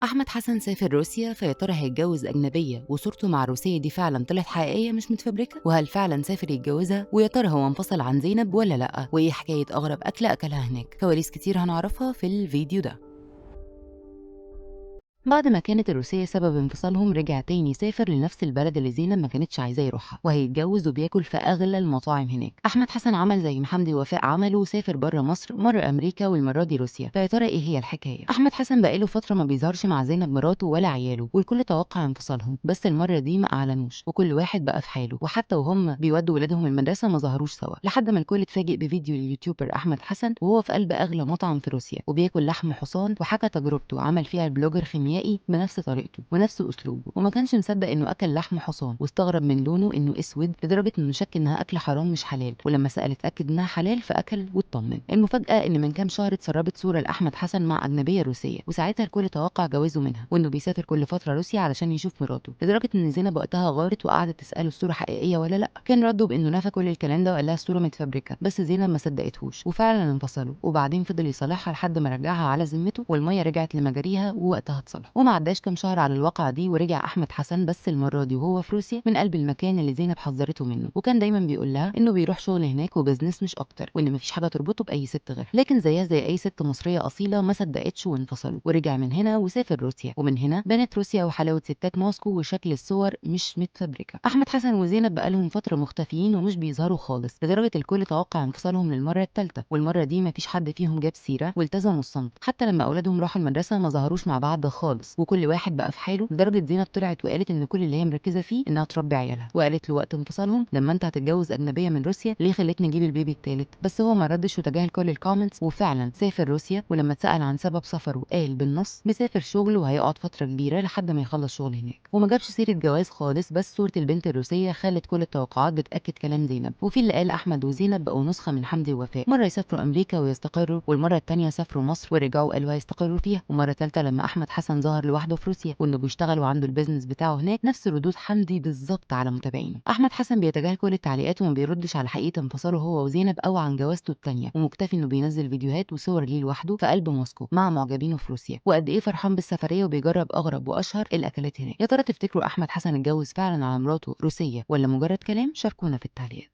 أحمد حسن سافر روسيا، فيا ترى هيتجوز أجنبية وصورته مع الروسية دي فعلا طلعت حقيقية مش متفبركة؟ وهل فعلا سافر يتجوزها؟ ويا ترى هو انفصل عن زينب ولا لأ؟ وإيه حكاية أغرب أكلة أكلها هناك؟ كواليس كتير هنعرفها في الفيديو ده. بعد ما كانت الروسية سبب انفصالهم، رجع تاني سافر لنفس البلد اللي زينب ما كانتش عايزاه يروحها، وهيتجوز وبياكل في اغلى المطاعم هناك. احمد حسن عمل زي ما حمدي وفاء عملوا وسافر بره مصر، مره امريكا والمره دي روسيا. فيا ترى ايه هي الحكايه؟ احمد حسن بقاله فتره ما بيظهرش مع زينب مراته ولا عياله، والكل توقع انفصالهم، بس المره دي ما اعلنوش وكل واحد بقى في حاله. وحتى وهم بيودوا ولادهم المدرسه ما ظهروش سوا، لحد ما الكل اتفاجئ بفيديو اليوتيوبر احمد حسن وهو في قلب اغلى مطعم في روسيا وبياكل لحم حصان، وحكى تجربته عمل فيها البلوجر خيميائي بنفس طريقته ونفس اسلوبه، وما كانش مصدق انه اكل لحم حصان، واستغرب من لونه انه اسود لدرجه انه شك انها اكل حرام مش حلال، ولما سال اتاكد انها حلال فاكل واطمن. المفاجاه ان من كام شهر اتسربت صوره لاحمد حسن مع اجنبيه روسيه، وساعتها الكل توقع جوازه منها، وانه بيسافر كل فتره روسيا علشان يشوف مراته، لدرجه ان زينب وقتها غارت وقعدت تساله الصوره حقيقيه ولا لا. كان رده بانه نفى كل الكلام ده وقال لها الصوره متفبركه، بس زينب ما صدقتهوش وفعلا انفصلوا. وبعدين فضل يصالحها لحد ما رجعها على ذمته والميه رجعت لمجاريها، ووقتها اتصالحوا. وما عداش كام شهر على الواقعه دي ورجع احمد حسن، بس المره دي وهو في روسيا من قلب المكان اللي زينب حذرته منه، وكان دايما بيقول لها انه بيروح شغل هناك وبزنس مش اكتر، وان مفيش حاجه تربطه باي ست غيرها. لكن زيها زي اي ست مصريه اصيله ما صدقتش وانفصلوا، ورجع من هنا وسافر روسيا، ومن هنا بنت روسيا وحلاوه ستات موسكو وشكل الصور مش متفبركه. احمد حسن وزينب بقالهم فتره مختفيين ومش بيظهروا خالص، لدرجه الكل توقع انفصالهم للمره الثالثه، والمره دي مفيش حد فيهم جاب سيره والتزموا الصمت. حتى لما اولادهم راحوا المدرسه ما ظهروش مع بعض خالص، وكل واحد بقى في حاله، لدرجه زينب طلعت وقالت ان كل اللي هي مركزه فيه انها تربي عيالها، وقالت له وقت انفصالهم لما انت هتتجوز اجنبيه من روسيا ليه خليتني اجيب البيبي الثالث؟ بس هو ما ردش وتجاهل كل الكومنتس، وفعلا سافر روسيا. ولما اتسال عن سبب سفره قال بالنص مسافر شغل وهيقعد فتره كبيره لحد ما يخلص شغل هناك، وما جابش سيره جواز خالص، بس صوره البنت الروسيه خلت كل التوقعات بتاكد كلام زينب. وفي اللي قال احمد وزينب بقوا نسخه من حمدي ووفاء، مره يسافروا امريكا ويستقروا، والمره الثانيه سافروا مصر ورجعوا قالوا هيستقروا فيها، ومره ثالثه لما احمد حسن ظهر لوحده في روسيا وانه بيشتغل وعنده البيزنس بتاعه هناك، نفس ردود حمدي بالظبط على متابعينه. احمد حسن بيتجاهل كل التعليقات وما بيردش على حقيقه انفصاله هو وزينب او عن جوازته الثانيه، ومكتفي انه بينزل فيديوهات وصور ليه لوحده في قلب موسكو مع معجبينه في روسيا، وقد ايه فرحان بالسفريه وبيجرب اغرب واشهر الاكلات هناك. يا ترى تفتكروا احمد حسن اتجوز فعلا على مراته روسيه ولا مجرد كلام؟ شاركونا في التعليقات.